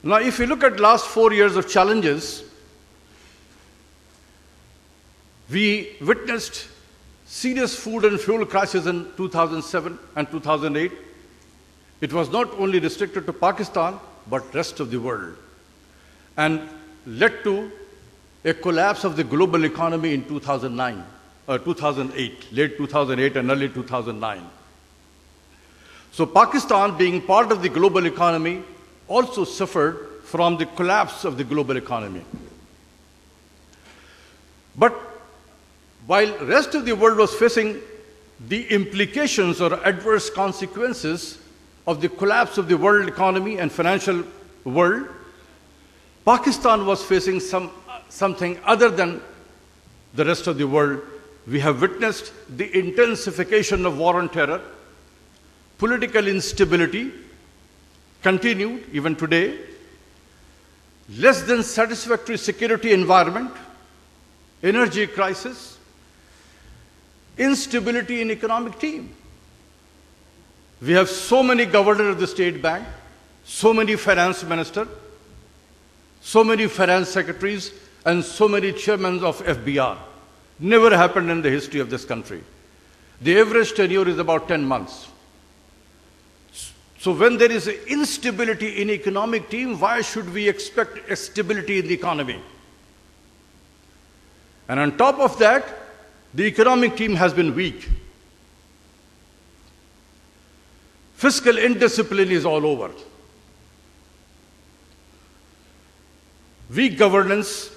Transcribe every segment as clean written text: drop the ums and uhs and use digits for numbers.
Now, if you look at last 4 years of challenges, we witnessed serious food and fuel crisis in 2007 and 2008. It was not only restricted to Pakistan, but rest of the world, and led to a collapse of the global economy in 2008, late 2008 and early 2009. So Pakistan, being part of the global economy, also suffered from the collapse of the global economy. But while the rest of the world was facing the implications or adverse consequences of the collapse of the world economy and financial world, Pakistan was facing something other than the rest of the world. We have witnessed the intensification of war on terror, political instability continued even today, less than satisfactory security environment, energy crisis, instability in economic team. We have so many governors of the state bank, so many finance ministers, so many finance secretaries, and so many chairmen of FBR. Never happened in the history of this country. The average tenure is about 10 months. So when there is instability in economic team, why should we expect stability in the economy? And on top of that, the economic team has been weak. Fiscal indiscipline is all over. Weak governance,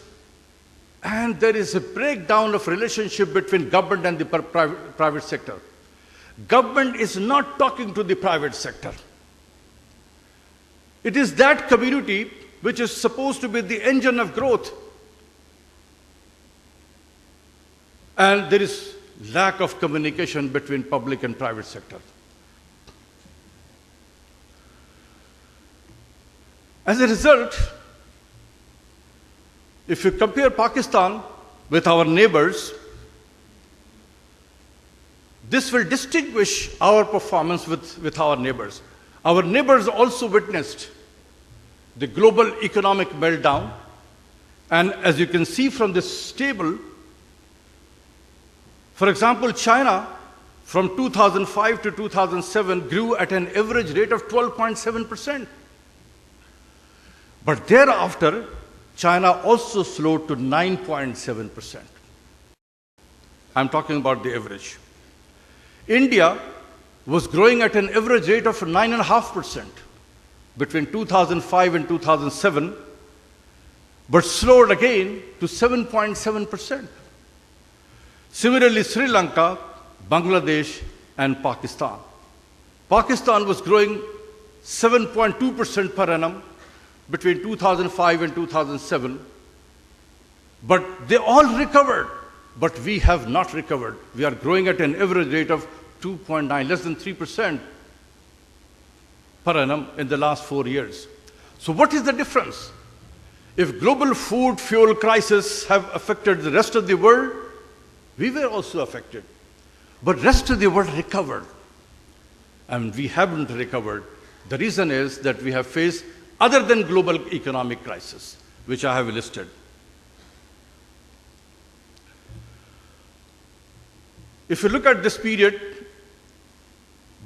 and there is a breakdown of relationship between government and the private sector. Government is not talking to the private sector. It is that community which is supposed to be the engine of growth. And there is lack of communication between public and private sector. As a result, if you compare Pakistan with our neighbors, this will distinguish our performance with our neighbors. Our neighbors also witnessed the global economic meltdown, and as you can see from this table, for example, China from 2005 to 2007 grew at an average rate of 12.7%. But thereafter, China also slowed to 9.7%. I'm talking about the average. India was growing at an average rate of 9.5% between 2005 and 2007, but slowed again to 7.7%. Similarly, Sri Lanka, Bangladesh, and Pakistan. Pakistan was growing 7.2% per annum between 2005 and 2007, but they all recovered, but we have not recovered. We are growing at an average rate of 2.9, less than 3% per annum in the last 4 years. So what is the difference? If global food, fuel crisis have affected the rest of the world, we were also affected. But rest of the world recovered, and we haven't recovered. The reason is that we have faced other than global economic crisis, which I have listed. If you look at this period,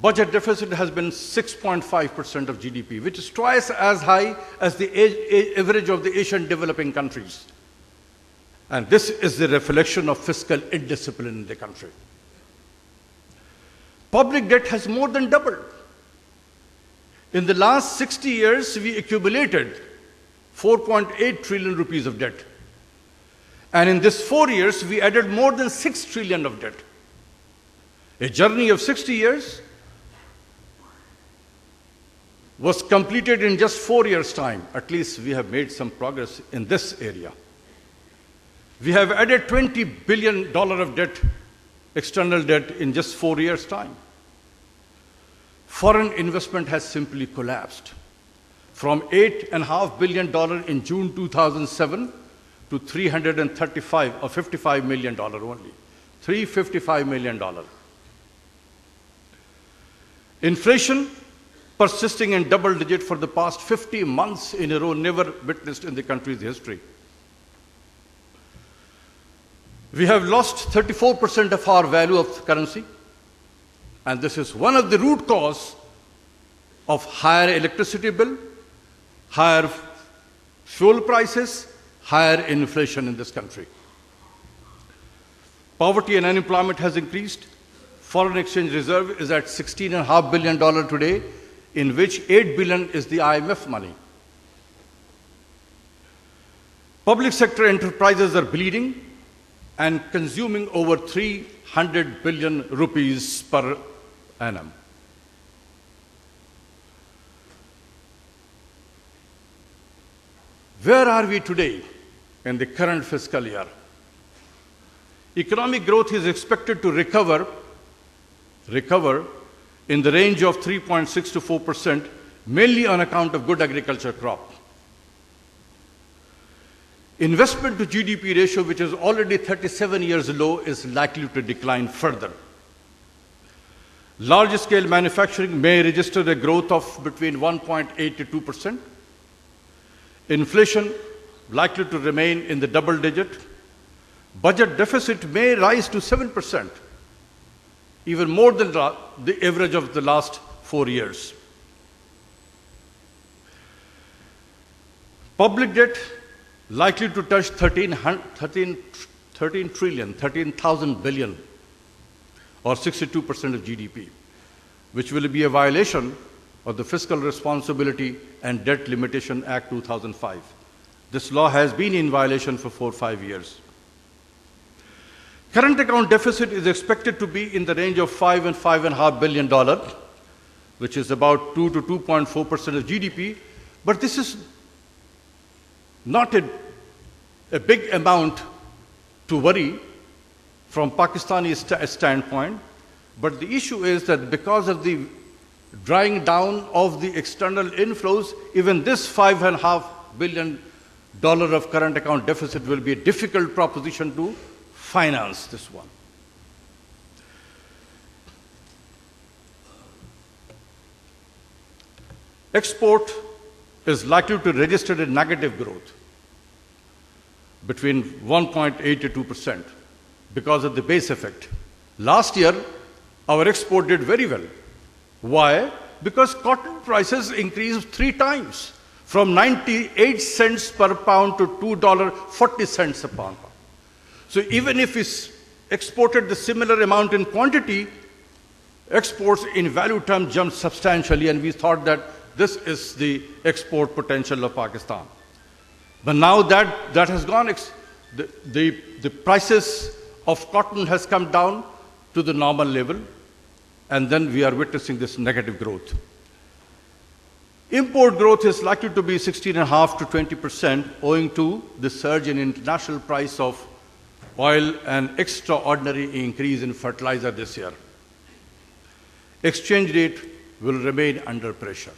budget deficit has been 6.5% of GDP, which is twice as high as the average of the Asian developing countries. And this is the reflection of fiscal indiscipline in the country. Public debt has more than doubled. In the last 60 years, we accumulated 4.8 trillion rupees of debt. And in this 4 years, we added more than 6 trillion of debt. A journey of 60 years was completed in just 4 years' time. At least we have made some progress in this area. We have added $20 billion of debt, external debt, in just 4 years' time. Foreign investment has simply collapsed from $8.5 billion in June 2007 to $335 or $55 million only. $355 million. Inflation persisting in double digit for the past 50 months in a row, never witnessed in the country's history. We have lost 34% of our value of currency, and this is one of the root cause of higher electricity bill, higher fuel prices, higher inflation in this country. Poverty and unemployment has increased. Foreign exchange reserve is at $16.5 billion today, in which $8 billion is the IMF money. Public sector enterprises are bleeding and consuming over 300 billion rupees per annum. Where are we today in the current fiscal year? Economic growth is expected to recover in the range of 3.6 to 4%, mainly on account of good agriculture crop. Investment to GDP ratio, which is already 37 years low, is likely to decline further. Large-scale manufacturing may register a growth of between 1.8 to 2%. Inflation likely to remain in the double digit. Budget deficit may rise to 7%, even more than the average of the last 4 years. Public debt likely to touch 13,000 billion, or 62% of GDP, which will be a violation of the Fiscal Responsibility and Debt Limitation Act 2005. This law has been in violation for 4 or 5 years. Current account deficit is expected to be in the range of $5 and $5.5 billion, which is about 2 to 2.4% of GDP. But this is not a big amount to worry from Pakistani standpoint. But the issue is that because of the drying down of the external inflows, even this $5.5 billion of current account deficit will be a difficult proposition to finance this one. Export is likely to register a negative growth between 1.8 to 2% because of the base effect. Last year, our export did very well. Why? Because cotton prices increased 3 times, from 98 cents per pound to $2.40 a pound. So even if we exported the similar amount in quantity, exports in value terms jumped substantially, and we thought that this is the export potential of Pakistan. But now that has gone, the prices of cotton has come down to the normal level, and then we are witnessing this negative growth. Import growth is likely to be 16.5 to 20%, owing to the surge in international price of oil and extraordinary increase in fertilizer this year. Exchange rate will remain under pressure.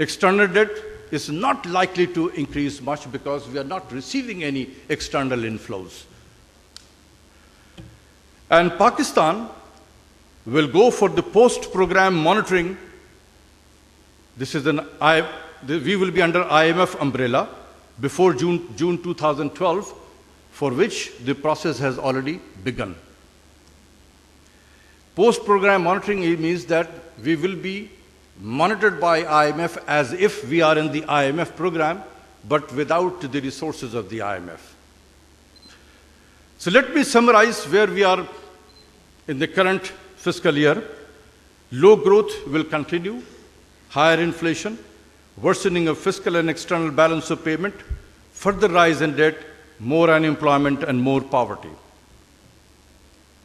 External debt is not likely to increase much because we are not receiving any external inflows. And Pakistan will go for the post-program monitoring. This is we will be under IMF umbrella before June 2012, for which the process has already begun. Post-program monitoring means that we will be monitored by IMF as if we are in the IMF program, but without the resources of the IMF. So let me summarize where we are in the current fiscal year. Low growth will continue, higher inflation, worsening of fiscal and external balance of payment, further rise in debt, more unemployment, and more poverty.